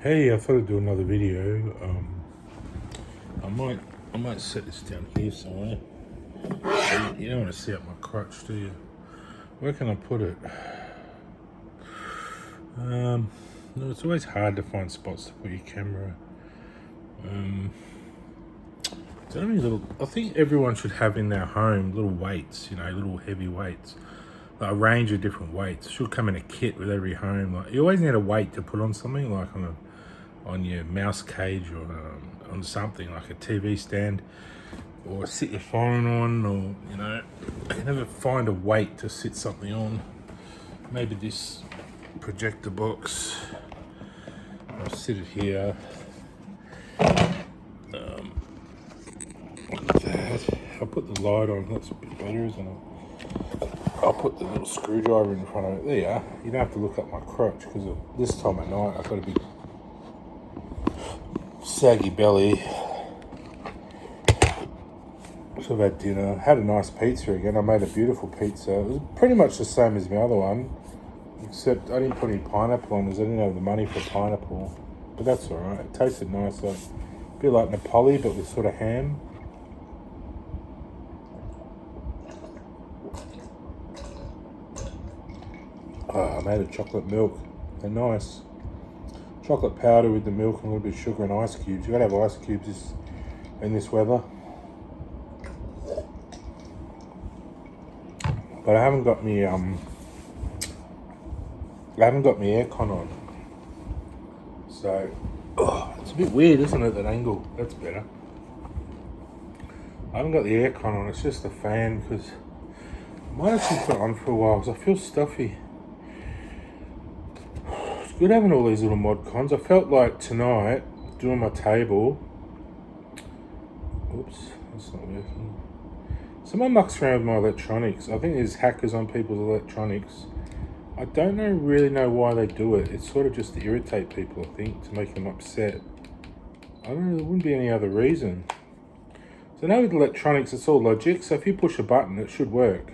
Hey, I thought I'd do another video. I might, I might set this down here somewhere. You don't want to see up my crotch, do you? Where can I put it? No, it's always hard to find spots to put your camera. Is there any little? I think everyone should have in their home little weights. Little heavy weights. Like a range of different weights. Should come in a kit with every home. Like you always need a weight to put on something, like on your mouse cage or on something like a TV stand, or sit your phone on, or I can never find a weight to sit something on. Maybe this projector box. I'll sit it here. Like that. I'll put the light on. That's a bit better, isn't it? I'll put the little screwdriver in front of it. There you are. You don't have to look up my crotch because this time at night I've got a big saggy belly. So I've had dinner. Had a nice pizza again. I made a beautiful pizza. It was pretty much the same as my other one, except I didn't put any pineapple on because I didn't have the money for pineapple. But that's alright. It tasted nice, like a bit like Napoli, but with sort of ham. I made a chocolate milk. They're nice. Chocolate powder with the milk and a little bit of sugar and ice cubes. You gotta have ice cubes in this weather. But I haven't got me aircon on. So it's a bit weird, isn't it, that angle? That's better. I haven't got the aircon on, it's just the fan because I might actually put it on for a while because I feel stuffy. It's good having all these little mod cons. I felt like tonight doing my table. Oops, that's not working. Someone mucks around with my electronics. I think there's hackers on people's electronics. I don't really know why they do it. It's sort of just to irritate people, I think, to make them upset. I don't know, there wouldn't be any other reason. So now with electronics, it's all logic. So if you push a button, it should work.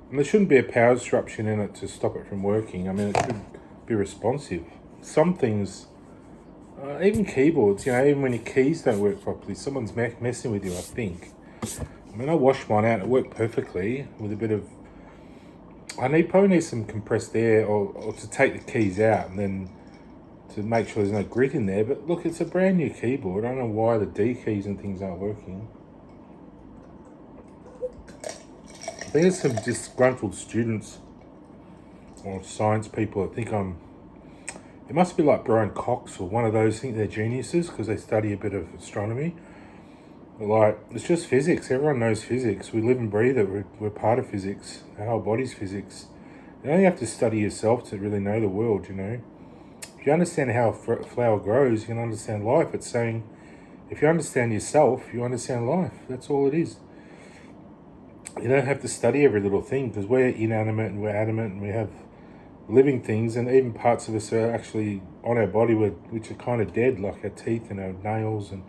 And there shouldn't be a power disruption in it to stop it from working. I mean, it should be responsive. Some things, even keyboards, even when your keys don't work properly, someone's messing with you, I think. I mean, I washed mine out. It worked perfectly with a bit of... probably need some compressed air or to take the keys out and then to make sure there's no grit in there. But look, it's a brand new keyboard. I don't know why the D keys and things aren't working. I think there's some disgruntled students or science people that think it must be like Brian Cox or one of those, think they're geniuses because they study a bit of astronomy. Like, it's just physics. Everyone knows physics. We live and breathe it. We're part of physics. Our whole body's physics. You only have to study yourself to really know the world, If you understand how a flower grows, you can understand life. It's saying, if you understand yourself, you understand life. That's all it is. You don't have to study every little thing because we're inanimate and we're adamant and we have living things, and even parts of us are actually on our body which are kind of dead, like our teeth and our nails, and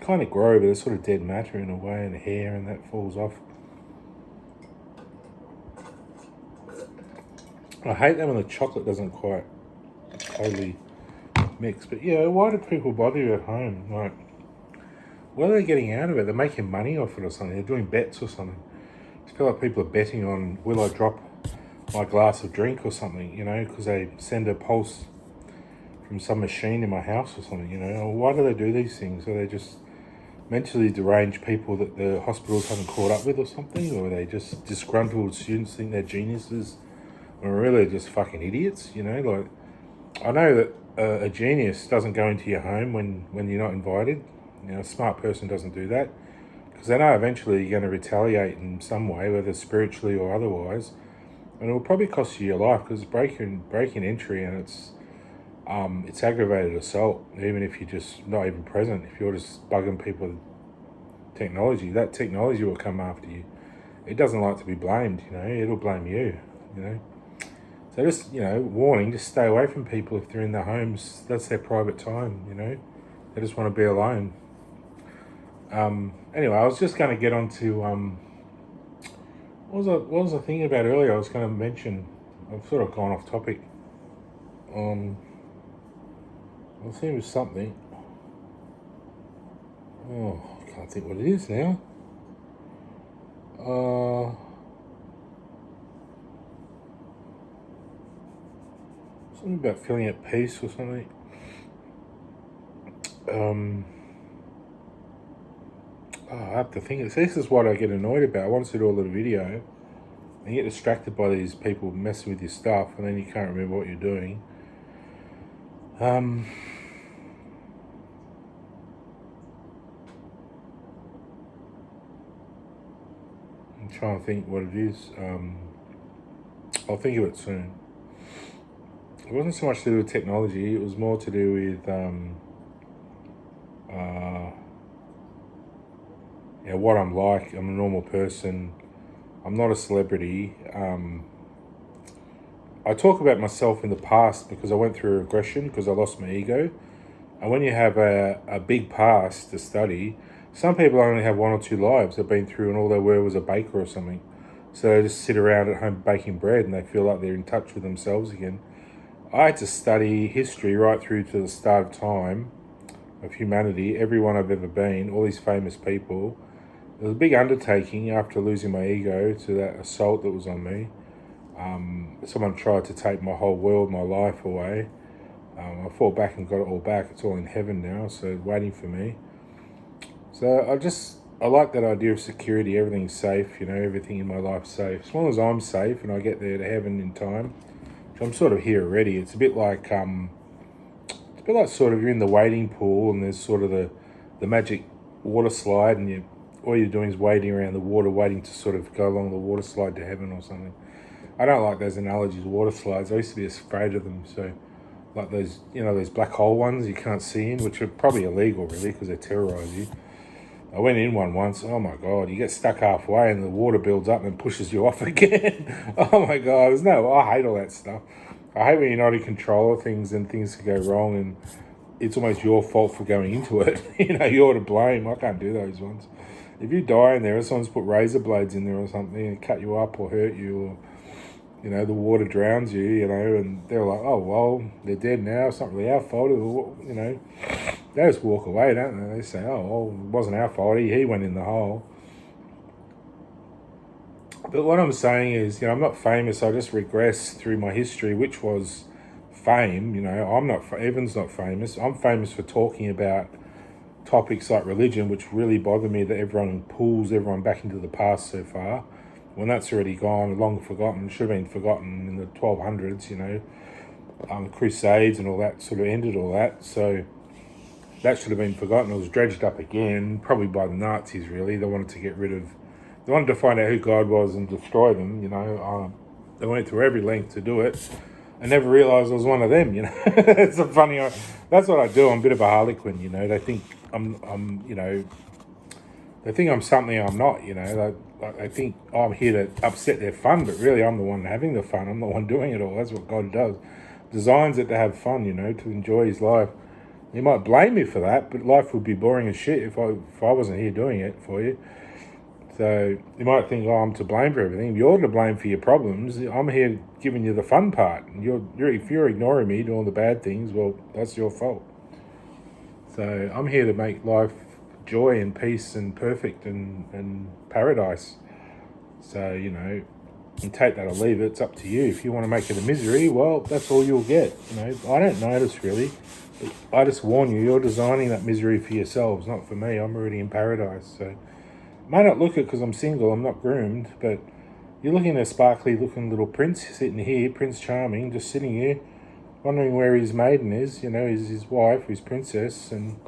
kind of grow, but it's sort of dead matter in a way, and hair, and that falls off. I hate that when the chocolate doesn't quite totally mix. But yeah, why do people bother you at home? Like, what are they getting out of it? They're making money off it or something. They're doing bets or something. I feel like people are betting on, will I drop my glass of drink or something, because they send a pulse from some machine in my house or something, Or why do they do these things? Are they just mentally deranged people that the hospitals haven't caught up with or something? Or are they just disgruntled students think they're geniuses? Or really just fucking idiots, Like, I know that a genius doesn't go into your home when you're not invited. A smart person doesn't do that. Because they know eventually you're going to retaliate in some way, whether spiritually or otherwise. And it will probably cost you your life because it's breaking entry, and it's aggravated assault, even if you're just not even present. If you're just bugging people with technology, that technology will come after you. It doesn't like to be blamed, it'll blame you, So just, warning, just stay away from people if they're in their homes. That's their private time, They just want to be alone. Anyway, I was just going to get on to, what was I thinking about earlier? I was going to mention, I've sort of gone off topic. I think it was something. Oh, I can't think what it is now. Something about feeling at peace or something. I have to think. This is what I get annoyed about. I want to do a little video and you get distracted by these people messing with your stuff, and then you can't remember what you're doing. I'm trying to think what it is. I'll think of it soon. It wasn't so much to do with technology. It was more to do with what I'm like. I'm a normal person. I'm not a celebrity. I talk about myself in the past because I went through a regression because I lost my ego. And when you have a big past to study, some people only have 1 or 2 lives they've been through and all they were was a baker or something. So they just sit around at home baking bread and they feel like they're in touch with themselves again. I had to study history right through to the start of time, of humanity, everyone I've ever been, all these famous people. It was a big undertaking after losing my ego to that assault that was on me. Someone tried to take my whole world, my life away. I fought back and got it all back. It's all in heaven now, so waiting for me. So I like that idea of security. Everything's safe, everything in my life's safe. As long as I'm safe and I get there to heaven in time, I'm sort of here already. It's a bit like sort of you're in the wading pool and there's sort of the magic water slide and all you're doing is wading around the water, waiting to sort of go along the water slide to heaven or something. I don't like those analogies, water slides. I used to be afraid of them. So, like those black hole ones you can't see in, which are probably illegal, really, because they terrorise you. I went in one once. Oh my God, you get stuck halfway and the water builds up and pushes you off again. Oh my God, I hate all that stuff. I hate when you're not in control of things and things can go wrong and it's almost your fault for going into it. You're to blame. I can't do those ones. If you die in there, someone's put razor blades in there or something and cut you up or hurt you, or the water drowns you, and they're like, oh, well, they're dead now. It's not really our fault. They just walk away, don't they? They say, oh, well, it wasn't our fault. He went in the hole. But what I'm saying is, I'm not famous. I just regress through my history, which was fame. Evan's not famous. I'm famous for talking about topics like religion, which really bother me that everyone pulls everyone back into the past so far. When that's already gone, long forgotten, should have been forgotten in the 1200s, the Crusades and all that sort of ended all that. So that should have been forgotten. It was dredged up again, probably by the Nazis, really. They wanted to find out who God was and destroy them, They went through every length to do it. I never realised I was one of them, It's a funny, that's what I do. I'm a bit of a harlequin, They think they think I'm something I'm not, I think I'm here to upset their fun, but really I'm the one having the fun. I'm the one doing it all. That's what God does. Designs it to have fun, to enjoy his life. You might blame me for that, but life would be boring as shit if I wasn't here doing it for you. So you might think, I'm to blame for everything. You're to blame for your problems. I'm here giving you the fun part. And if you're ignoring me, doing the bad things, well, that's your fault. So I'm here to make life joy and peace and perfect and paradise. So, you take that or leave it. It's up to you. If you want to make it a misery, well, that's all you'll get. I don't notice really. I just warn you, you're designing that misery for yourselves, not for me. I'm already in paradise. So, may not look it because I'm single, I'm not groomed, but you're looking at a sparkly looking little prince sitting here, Prince Charming, just sitting here, wondering where his maiden is, his wife, his princess, and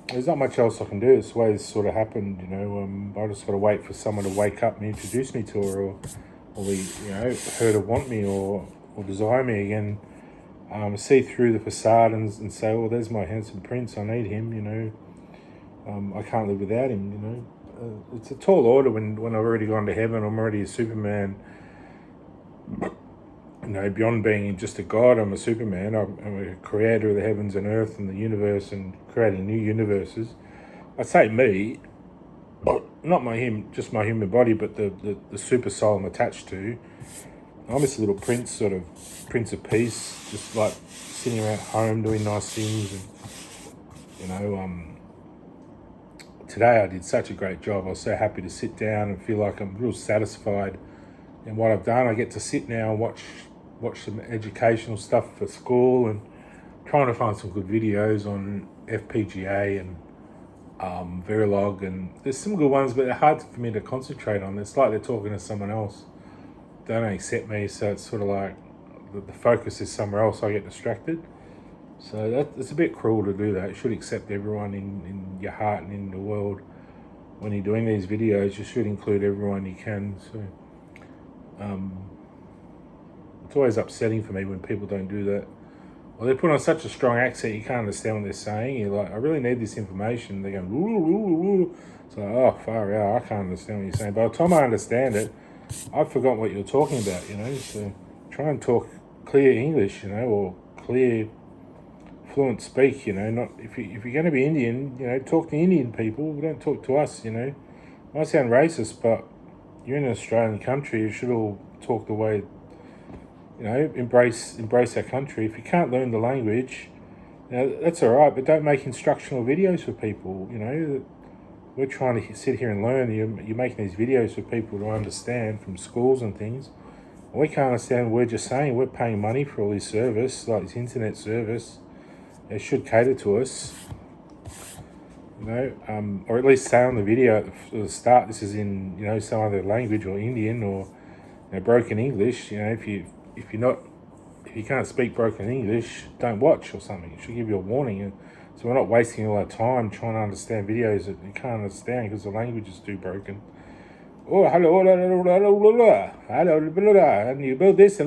there's not much else I can do. It's the way this sort of happened, I just got to wait for someone to wake up and introduce me to her, or her to want me or desire me again. See through the facade and say, well, there's my handsome prince, I need him, I can't live without him, It's a tall order when I've already gone to heaven. I'm already a Superman. Beyond being just a god, I'm a Superman. I'm a creator of the heavens and earth and the universe and creating new universes. I say me, not just my human body, but the super soul I'm attached to. I'm just a little prince of peace, just like sitting around home doing nice things. And, you know, today I did such a great job. I was so happy to sit down and feel like I'm real satisfied in what I've done. I get to sit now and watch some educational stuff for school, and trying to find some good videos on FPGA and Verilog, and there's some good ones, but they're hard for me to concentrate on. It's like they're talking to someone else. They don't accept me, so it's sort of like the focus is somewhere else. I get distracted. So it's a bit cruel to do that. You should accept everyone in your heart and in the world. When you're doing these videos, you should include everyone you can. So it's always upsetting for me when people don't do that. Well, they put on such a strong accent, you can't understand what they're saying. You're like, I really need this information. They're going, woo, woo, woo. It's like, oh, far out, I can't understand what you're saying. By the time I understand it, I've forgotten what you're talking about, you know. So try and talk clear English, you know, or clear, fluent speak, you know. Not if you're going to be Indian, you know, talk to Indian people. Don't talk to us, you know. It might sound racist, but you're in an Australian country. You should all talk the way, you know, embrace our country. If you can't learn the language, you know, that's all right, but don't make instructional videos for people, you know. We're trying to sit here and learn. You're making these videos for people to understand from schools and things. We can't understand what we're just saying. We're paying money for all this service, like this internet service. It should cater to us, you know, or at least say on the video at the start, this is in, you know, some other language or Indian or, you know, broken English. You know, if you can't speak broken English, don't watch or something. It should give you a warning. And so we're not wasting all our time trying to understand videos that you can't understand because the language is too broken. Oh, hello, and you build this, I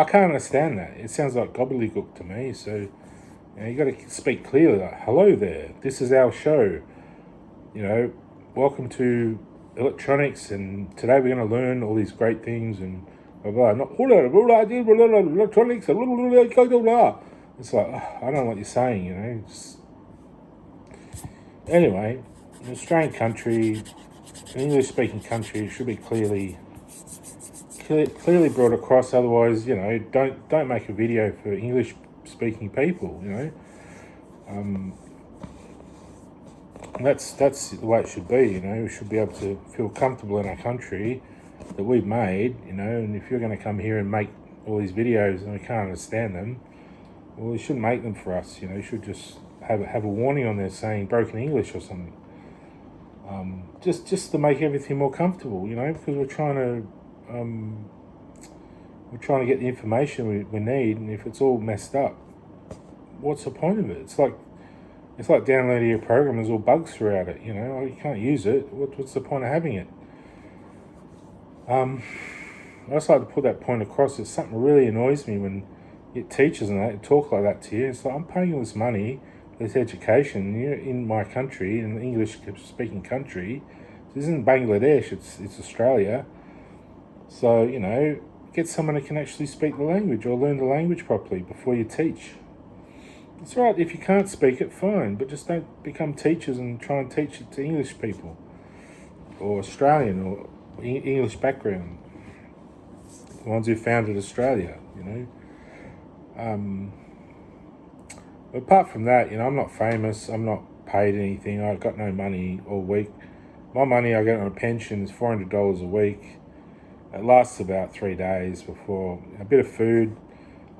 can't understand that. It sounds like gobbledygook to me. So, you know, you got to speak clearly. Like, hello there, this is our show. You know, welcome to electronics, and today we're going to learn all these great things and blah blah. Not electronics. It's like, I don't know what you're saying. You know. Anyway, an Australian country, an English-speaking country, should be clearly brought across. Otherwise, you know, don't make a video for English-speaking people. You know. That's the way it should be, you know. We should be able to feel comfortable in our country that we've made, you know. And if you're going to come here and make all these videos and we can't understand them, well, you shouldn't make them for us, you know. You should just have a warning on there saying broken English or something, just to make everything more comfortable, you know, because we're trying to get the information we need, and if it's all messed up, what's the point of it? It's like downloading a program, there's all bugs throughout it, you know. You can't use it. What's the point of having it? I just like to put that point across. It's something that really annoys me when you get teachers and that talk like that to you. It's like, I'm paying all this money for this education. You're in my country, in an English-speaking country. This isn't Bangladesh, it's Australia. So, you know, get someone who can actually speak the language or learn the language properly before you teach. It's right, if you can't speak it, fine, but just don't become teachers and try and teach it to English people or Australian or English background, the ones who founded Australia, you know. But apart from that, you know, I'm not famous, I'm not paid anything, I've got no money all week. My money I get on a pension is $400 a week. It lasts about 3 days before a bit of food.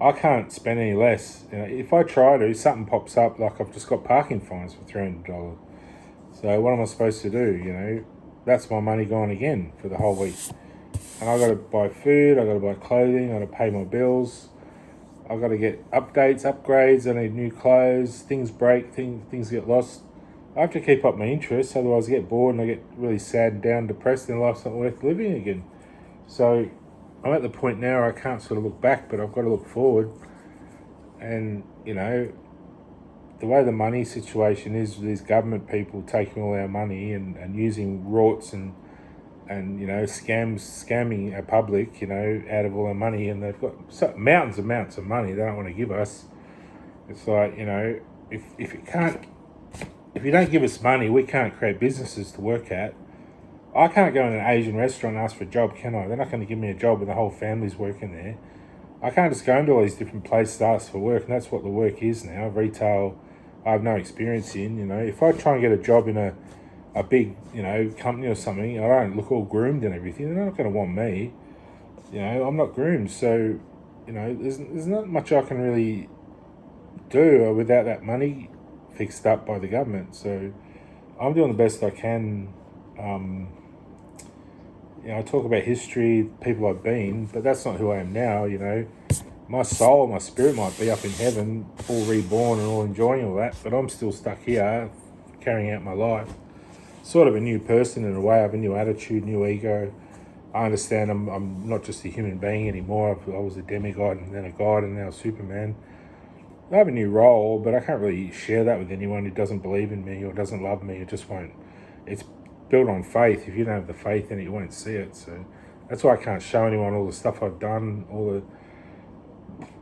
I can't spend any less. You know, if I try to, something pops up, like I've just got parking fines for $300. So what am I supposed to do? You know, that's my money gone again for the whole week. And I got to buy food, I got to buy clothing, I got to pay my bills, I got to get updates, upgrades, I need new clothes, things break, things get lost. I have to keep up my interests, otherwise I get bored and I get really sad and down, depressed, and life's not worth living again. So I'm at the point now where I can't sort of look back, but I've got to look forward. And, you know, the way the money situation is, these government people taking all our money and using rorts and you know, scamming our public, you know, out of all our money, and they've got mountains and mountains of money they don't want to give us. It's like, you know, if you don't give us money, we can't create businesses to work at. I can't go in an Asian restaurant and ask for a job, can I? They're not going to give me a job when the whole family's working there. I can't just go into all these different places to ask for work, and that's what the work is now. Retail, I have no experience in. If I try and get a job in a big, company or something, I don't look all groomed and everything. They're not going to want me. I'm not groomed, so there's not much I can really do without that money fixed up by the government. So I'm doing the best I can. I talk about history, people I've been, but that's not who I am now. My soul, my spirit might be up in heaven, all reborn and all enjoying all that, but I'm still stuck here, carrying out my life. Sort of a new person in a way. I have a new attitude, new ego. I understand I'm not just a human being anymore. I was a demigod and then a god and now Superman. I have a new role, but I can't really share that with anyone who doesn't believe in me or doesn't love me. It just won't. It's built on faith. If you don't have the faith in it, you won't see it. So that's why I can't show anyone all the stuff I've done, all the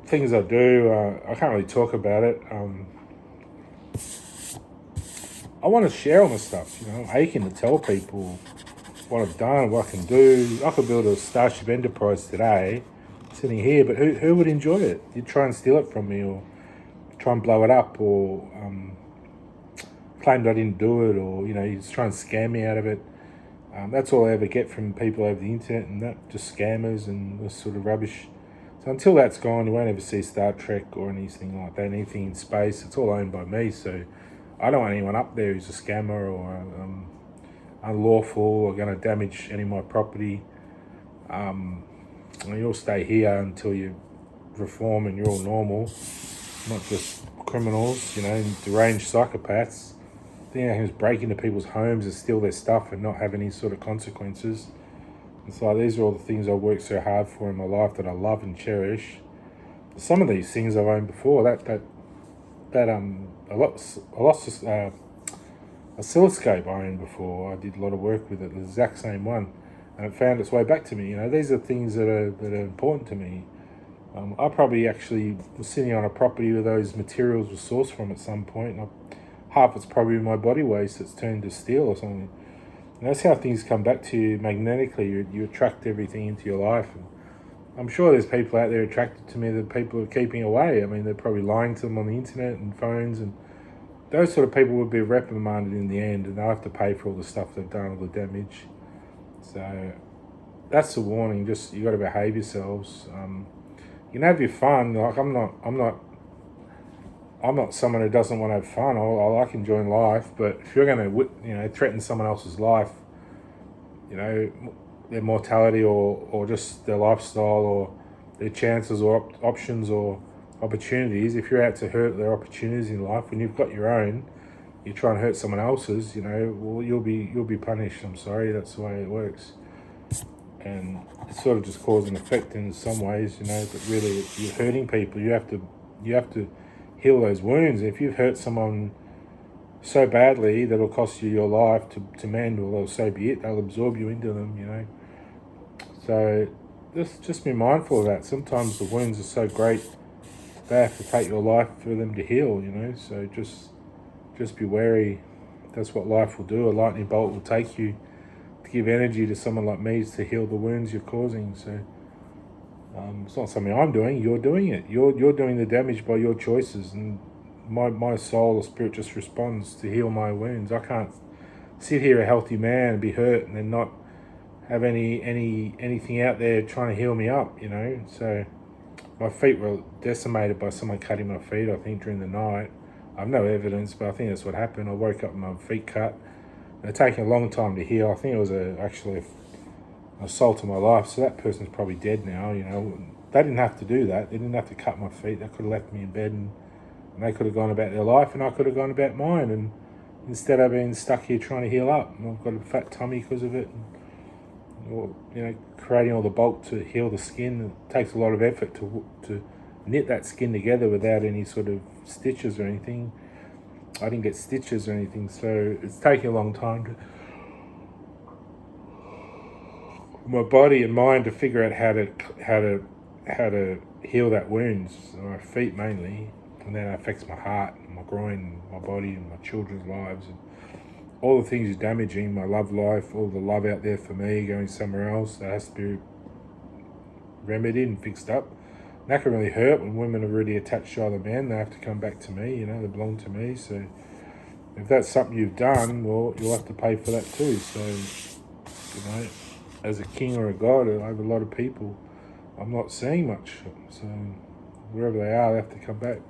things I do. I can't really talk about it. I want to share all my stuff. I'm aching to tell people what I've done, what I can do. I could build a Starship Enterprise today, sitting here, but who would enjoy it? You'd try and steal it from me, or try and blow it up, or claim that I didn't do it, or you just try and scam me out of it. That's all I ever get from people over the internet, and that just scammers and this sort of rubbish. So until that's gone, you won't ever see Star Trek or anything like that, anything in space. It's all owned by me, so I don't want anyone up there who's a scammer or unlawful or going to damage any of my property. You'll stay here until you reform and you're all normal, not just criminals, deranged psychopaths. Who's break into people's homes and steal their stuff and not have any sort of consequences. It's like these are all the things I worked so hard for in my life that I love and cherish. Some of these things I've owned before. I lost a oscilloscope I owned before. I did a lot of work with it, the exact same one, and it found its way back to me. These are things that are important to me. I probably actually was sitting on a property where those materials were sourced from at some point. And half it's probably my body waste that's turned to steel or something. And that's how things come back to you magnetically. You attract everything into your life. And I'm sure there's people out there attracted to me that people are keeping away. I mean, they're probably lying to them on the internet and phones, and those sort of people would be reprimanded in the end, and they'll have to pay for all the stuff they've done, all the damage. So that's the warning. Just you got to behave yourselves. You can have your fun. Like I'm not someone who doesn't want to have fun. I like enjoying life, but if you're going to threaten someone else's life, their mortality or just their lifestyle or their chances or options or opportunities, if you're out to hurt their opportunities in life when you've got your own, you try and hurt someone else's, well, you'll be punished. I'm sorry, that's the way it works. And it's sort of just cause and effect in some ways, but really you're hurting people. You have to heal those wounds. If you've hurt someone so badly that'll cost you your life to mend, well, so be it. They'll absorb you into them, So just be mindful of that. Sometimes the wounds are so great they have to take your life for them to heal, So just be wary. That's what life will do. A lightning bolt will take you to give energy to someone like me to heal the wounds you're causing. So it's not something I'm doing. You're doing it. You're doing the damage by your choices, and my soul or spirit just responds to heal my wounds. I can't sit here a healthy man and be hurt and then not have anything out there trying to heal me up. So my feet were decimated by someone cutting my feet, I think, during the night. I have no evidence, but I think that's what happened. I woke up with my feet cut. They're taking a long time to heal. I think it was actually an assault on my life, so that person's probably dead now. They didn't have to do that. They didn't have to cut my feet. They could have left me in bed and they could have gone about their life and I could have gone about mine. And instead I've been stuck here trying to heal up, and I've got a fat tummy because of it. And, creating all the bulk to heal the skin, it takes a lot of effort to knit that skin together without any sort of stitches or anything. I didn't get stitches or anything, so it's taking a long time my body and mind to figure out how to heal that wounds. My feet mainly, and then it affects my heart, and my groin, and my body, and my children's lives. And all the things are damaging my love life, all the love out there for me going somewhere else. That has to be remedied and fixed up. That can really hurt when women are really attached to other men. They have to come back to me, they belong to me. So if that's something you've done, well, you'll have to pay for that too. So, as a king or a god over a lot of people, I'm not seeing much. So wherever they are, they have to come back.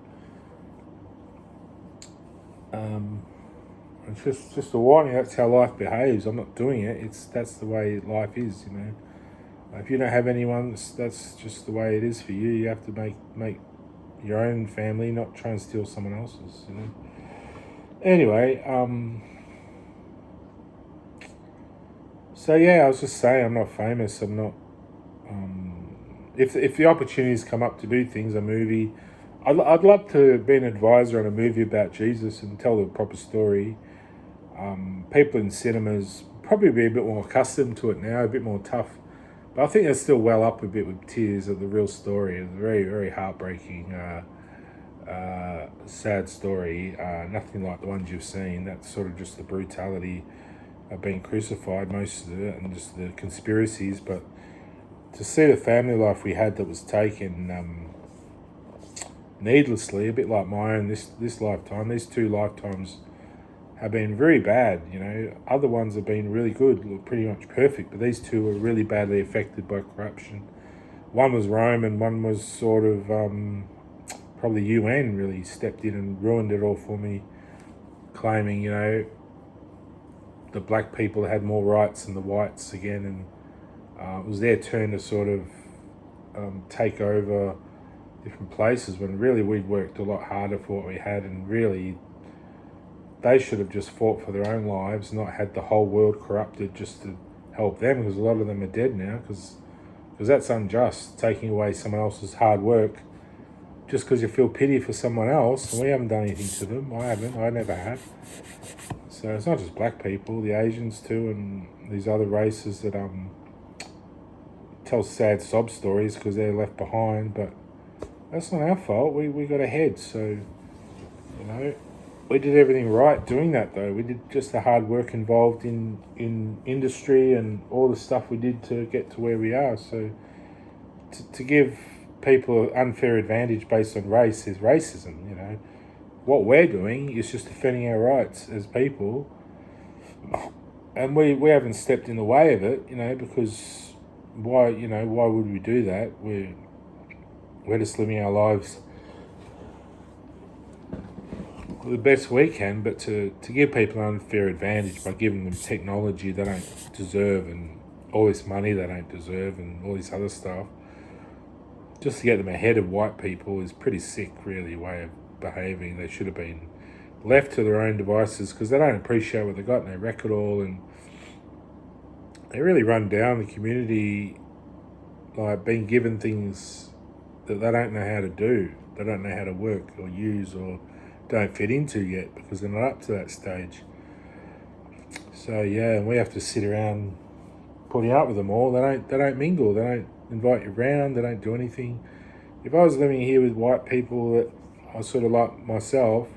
It's just a warning. That's how life behaves. I'm not doing it. That's the way life is. If you don't have anyone, that's just the way it is for you. You have to make your own family, not try and steal someone else's. Anyway, so yeah, I was just saying I'm not famous. I'm not. If the opportunities come up to do things, a movie, I'd love to be an advisor on a movie about Jesus and tell the proper story. People in cinemas probably be a bit more accustomed to it now, a bit more tough. But I think they're still well up a bit with tears of the real story. It's a very, very heartbreaking, sad story. Nothing like the ones you've seen. That's sort of just the brutality of being crucified, most of it, and just the conspiracies. But to see the family life we had that was taken needlessly, a bit like my own this lifetime, these 2 lifetimes have been very bad. Other ones have been really good, pretty much perfect, but these 2 were really badly affected by corruption. One was Rome, and one was sort of probably UN really stepped in and ruined it all for me, claiming the black people had more rights than the whites again, and it was their turn to sort of take over different places when really we'd worked a lot harder for what we had, and really they should have just fought for their own lives, not had the whole world corrupted just to help them, because a lot of them are dead now, because that's unjust, taking away someone else's hard work just because you feel pity for someone else, and we haven't done anything to them. I never have. So it's not just black people, the Asians too, and these other races that tell sad sob stories because they're left behind, but that's not our fault. We got ahead, so we did everything right doing that, though. We did just the hard work involved in industry and all the stuff we did to get to where we are. So to give people an unfair advantage based on race is racism. What we're doing is just defending our rights as people, and we haven't stepped in the way of it. Because why would we do that? We're just living our lives the best we can, but to give people an unfair advantage by giving them technology they don't deserve and all this money they don't deserve and all this other stuff, just to get them ahead of white people, is pretty sick, really, way of behaving. They should have been left to their own devices because they don't appreciate what they got in their record all, and they really run down the community, like being given things that they don't know how to do, they don't know how to work or use or don't fit into yet because they're not up to that stage. So yeah, and we have to sit around putting up with them all. They don't mingle, they don't invite you around, they don't do anything. If I was living here with white people that I sort of like myself,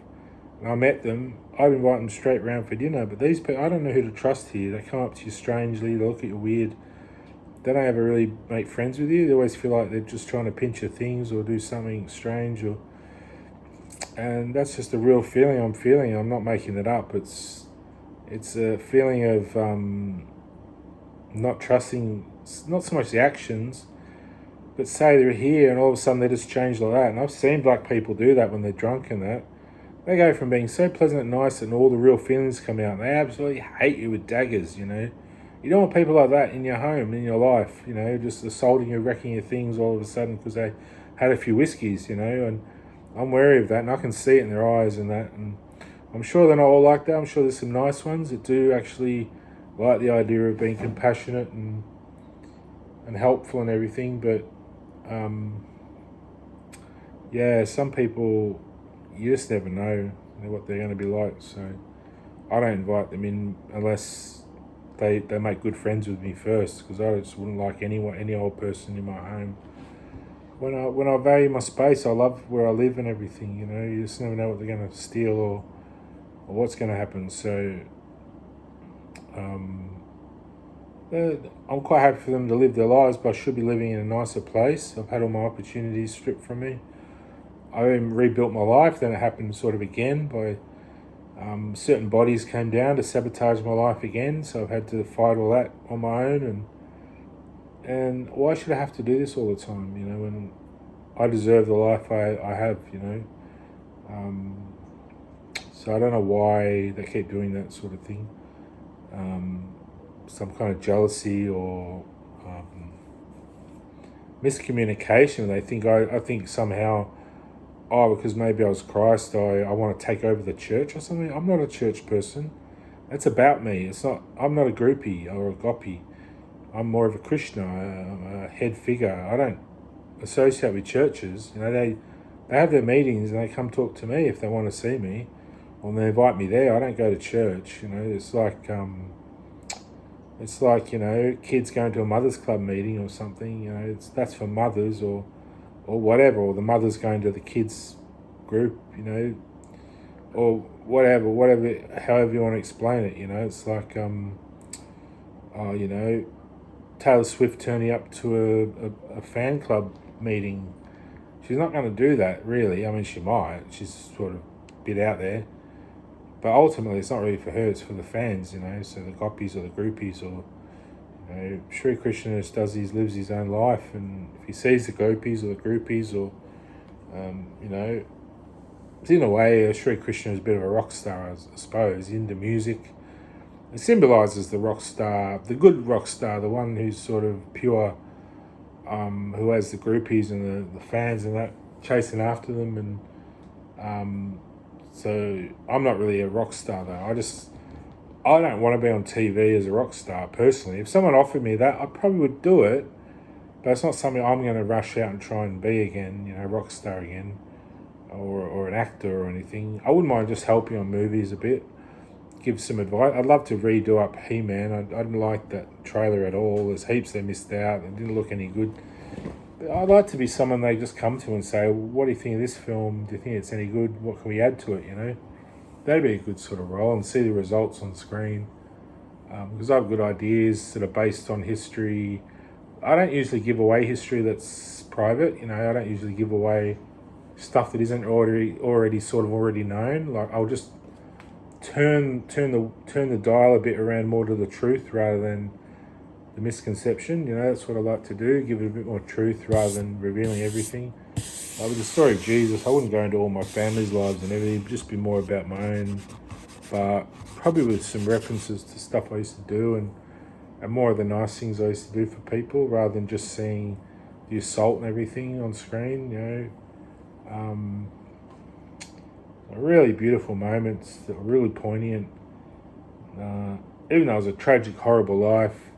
and I met them, I'd invite them straight round for dinner. But these people, I don't know who to trust here. They come up to you strangely, they look at you weird. They don't ever really make friends with you. They always feel like they're just trying to pinch your things or do something strange, and that's just a real feeling I'm feeling. I'm not making it up. It's a feeling of not trusting, not so much the actions, but say they're here and all of a sudden they just change like that. And I've seen black people do that when they're drunk and that. They go from being so pleasant and nice and all the real feelings come out. And they absolutely hate you with daggers, You don't want people like that in your home, in your life, just assaulting you, wrecking your things all of a sudden because they had a few whiskeys, and I'm wary of that, and I can see it in their eyes and that. And I'm sure they're not all like that. I'm sure there's some nice ones that do actually like the idea of being compassionate and helpful and everything. But some people, you just never know what they're going to be like. So I don't invite them in unless they make good friends with me first, because I just wouldn't like any old person in my home. When I value my space, I love where I live and everything. You just never know what they're going to steal or what's going to happen. So I'm quite happy for them to live their lives, but I should be living in a nicer place. I've had all my opportunities stripped from me. I even rebuilt my life. Then it happened sort of again by certain bodies came down to sabotage my life again. So I've had to fight all that on my own. And why should I have to do this all the time? You know, when I deserve the life I have. You know. So I don't know why they keep doing that sort of thing. Some kind of jealousy or miscommunication. They think I think somehow, because maybe I was Christ, I want to take over the church or something. I'm not a church person. That's about me. It's not. I'm not a groupie or a goppy. I'm more of a Krishna, a head figure. I don't associate with churches. You know, they have their meetings and they come talk to me if they want to see me, or they invite me there. I don't go to church. You know, it's like you know, kids going to a mothers club meeting or something. You know, that's for mothers or whatever, or the mothers going to the kids group. You know, or whatever, however you want to explain it. You know, it's like you know, Taylor Swift turning up to a fan club meeting. She's not going to do that, really. I mean, she might. She's sort of a bit out there. But ultimately, it's not really for her. It's for the fans, you know. So the goppies or the groupies or, you know, Sri Krishna just lives his own life. And if he sees the gopis or the groupies or, you know, in a way, Sri Krishna is a bit of a rock star, I suppose. He's into music. It symbolises the rock star, the good rock star, the one who's sort of pure, who has the groupies and the fans and that chasing after them. And so I'm not really a rock star, though. I don't want to be on TV as a rock star, personally. If someone offered me that, I probably would do it. But it's not something I'm going to rush out and try and be again, you know, rock star again. Or an actor or anything. I wouldn't mind just helping on movies a bit. Give some advice. I'd love to redo up He-Man. I didn't like that trailer at all. There's heaps they missed out. It didn't look any good. But I'd like to be someone they just come to and say, what do you think of this film? Do you think it's any good? What can we add to it, you know? That'd be a good sort of role, and see the results on screen. Because I have good ideas that are based on history. I don't usually give away history that's private, you know. I don't usually give away stuff that isn't already known. Like, I'll just turn the dial a bit around more to the truth rather than the misconception. You know, that's what I like to do. Give it a bit more truth rather than revealing everything. Like with the story of Jesus, I wouldn't go into all my family's lives and everything. It'd just be more about my own, but probably with some references to stuff I used to do and more of the nice things I used to do for people rather than just seeing the assault and everything on screen. You know. Really beautiful moments that were really poignant. Even though it was a tragic, horrible life,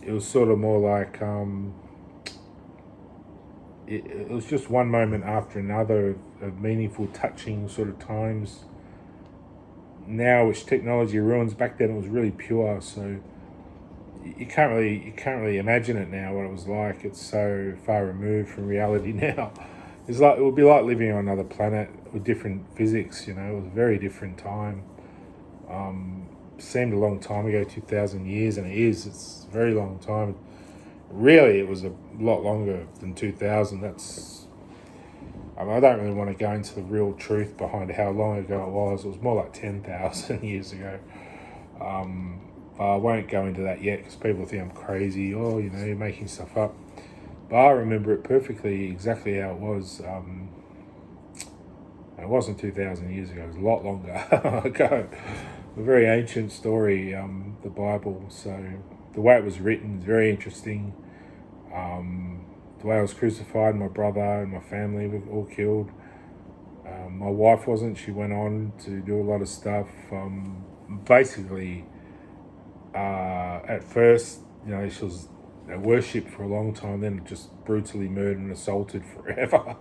it was sort of more like it was just one moment after another of meaningful, touching sort of times. Now, which technology ruins, back then it was really pure. So you can't really imagine it now what it was like. It's so far removed from reality now. It would be like living on another planet with different physics, you know. It was a very different time. Seemed a long time ago, 2,000 years, and it is. It's a very long time. Really, it was a lot longer than 2,000. I don't really want to go into the real truth behind how long ago it was. It was more like 10,000 years ago. But I won't go into that yet because people think I'm crazy. Oh, you know, you're making stuff up. But I remember it perfectly, exactly how it was. It wasn't 2,000 years ago. It was a lot longer ago. A very ancient story, the Bible. So the way it was written is very interesting. The way I was crucified, my brother and my family were all killed. My wife wasn't. She went on to do a lot of stuff. Basically, at first, you know, she was worshipped for a long time, then just brutally murdered and assaulted forever.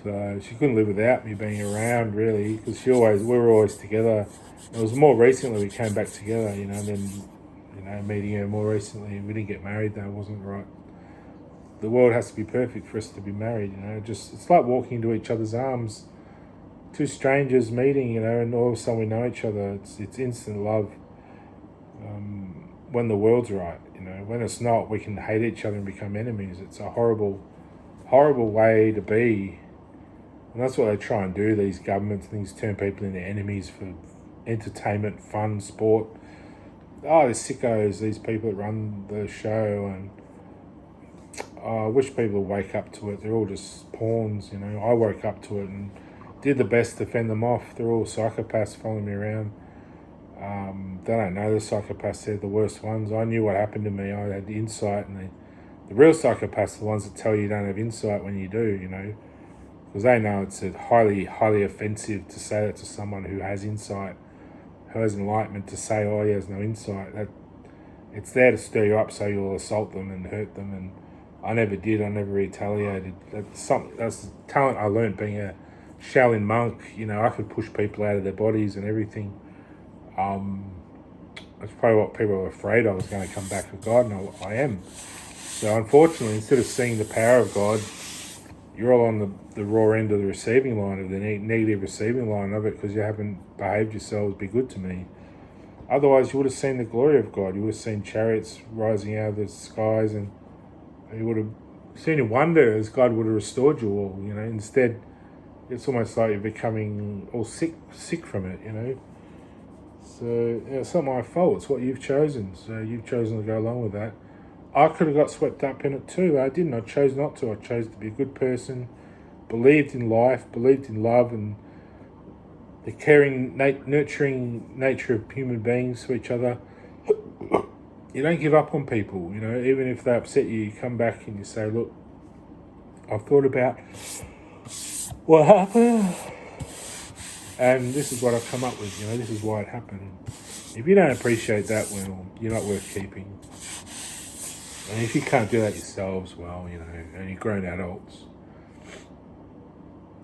So she couldn't live without me being around, really, because we were always together. It was more recently we came back together, you know, and then, you know, meeting her more recently. We didn't get married, though. It wasn't right. The world has to be perfect for us to be married, you know. It's like walking into each other's arms. Two strangers meeting, you know, and all of a sudden we know each other. It's instant love. when the world's right. When it's not, we can hate each other and become enemies. It's a horrible, horrible way to be. And that's what they try and do, these governments, things turn people into enemies for entertainment, fun, sport. Oh, the sickos, these people that run the show, and I wish people would wake up to it. They're all just pawns, I woke up to it and did the best to fend them off. They're all psychopaths following me around. They don't know the psychopaths, they're the worst ones. I knew what happened to me, I had the insight, and the real psychopaths are the ones that tell you don't have insight when you do, because they know it's highly, highly offensive to say that to someone who has insight, who has enlightenment, to say, oh, he has no insight. It's there to stir you up so you'll assault them and hurt them, and I never did. I never retaliated. That's the talent I learned being a Shaolin monk. I could push people out of their bodies and everything. That's probably what people were afraid I was going to come back with God, and I am. So unfortunately, instead of seeing the power of God, you're all on the raw end of the receiving line, of the negative receiving line of it, because you haven't behaved yourselves, be good to me. Otherwise, you would have seen the glory of God. You would have seen chariots rising out of the skies, and you would have seen a wonder as God would have restored you all. Instead, it's almost like you're becoming all sick from it. So it's not my fault. It's what you've chosen. So you've chosen to go along with that. I could have got swept up in it too, but I didn't. I chose not to. I chose to be a good person, believed in life, believed in love, and the caring, nurturing nature of human beings to each other. You don't give up on people, even if they upset you, you come back and you say, look, I've thought about what happened, and this is what I've come up with, this is why it happened. If you don't appreciate that, well, you're not worth keeping. And if you can't do that yourselves, well, and you're grown adults,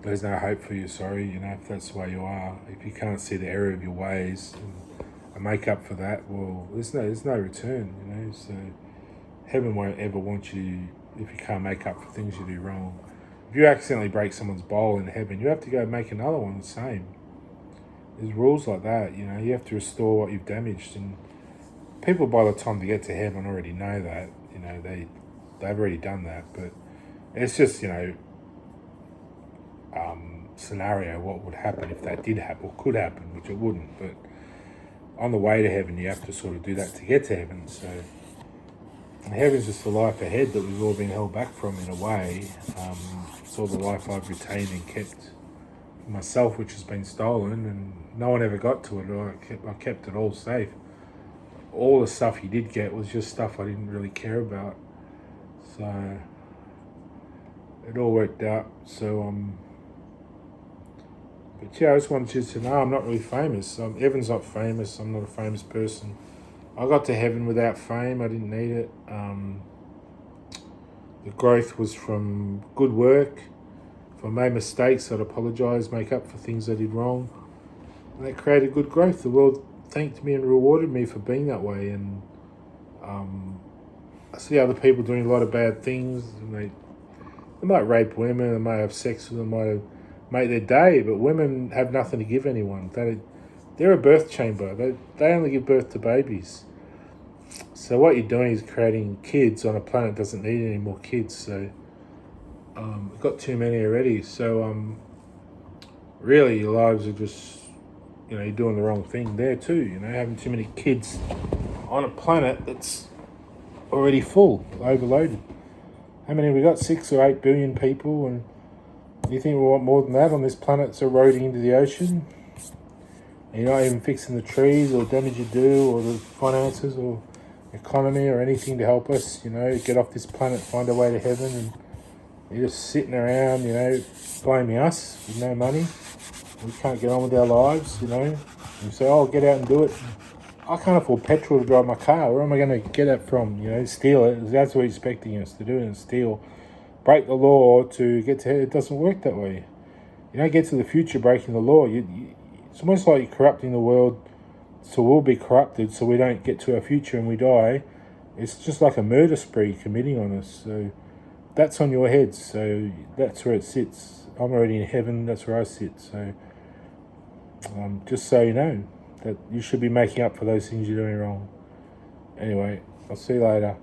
there's no hope for you, sorry, if that's the way you are. If you can't see the error of your ways and make up for that, well, there's no return, so heaven won't ever want you if you can't make up for things you do wrong. If you accidentally break someone's bowl in heaven, you have to go make another one the same. There's rules like that, you have to restore what you've damaged, and people by the time they get to heaven already know that, they've already done that, but it's just, scenario what would happen if that did happen, or could happen, which it wouldn't, but on the way to heaven you have to sort of do that to get to heaven. So heaven's just the life ahead that we've all been held back from in a way. It's all the life I've retained and kept myself, which has been stolen, and no one ever got to it. I kept it all safe. All the stuff you did get was just stuff I didn't really care about, so it all worked out. So but yeah, I just wanted you to know I'm not really famous. Evan's not famous. I'm not a famous person. I got to heaven without fame. I didn't need it. The growth was from good work. If I made mistakes, I'd apologise, make up for things I did wrong. And that created good growth. The world thanked me and rewarded me for being that way. And I see other people doing a lot of bad things. And they might rape women, they might have sex with them, might have make their day, but women have nothing to give anyone. They're a birth chamber. They only give birth to babies. So what you're doing is creating kids on a planet that doesn't need any more kids. So we've got too many already. So really your lives are just, you're doing the wrong thing there too. Having too many kids on a planet that's already full, overloaded. How many have we got? 6 or 8 billion people, and you think we want more than that on this planet that's eroding into the ocean? And you're not even fixing the trees or damage you do, or the finances or economy or anything to help us, get off this planet, find our way to heaven, and you're just sitting around, blaming us with no money. We can't get on with our lives, and you say, oh, get out and do it. I can't afford petrol to drive my car. Where am I going to get it from? Steal it. That's what you're expecting us to do, and steal. Break the law to get to it. It doesn't work that way. You don't get to the future breaking the law. It's almost like you're corrupting the world, so we'll be corrupted, so we don't get to our future and we die. It's just like a murder spree committing on us. So that's on your head. So that's where it sits. I'm already in heaven. That's where I sit. So just so you know that you should be making up for those things you're doing wrong. Anyway, I'll see you later.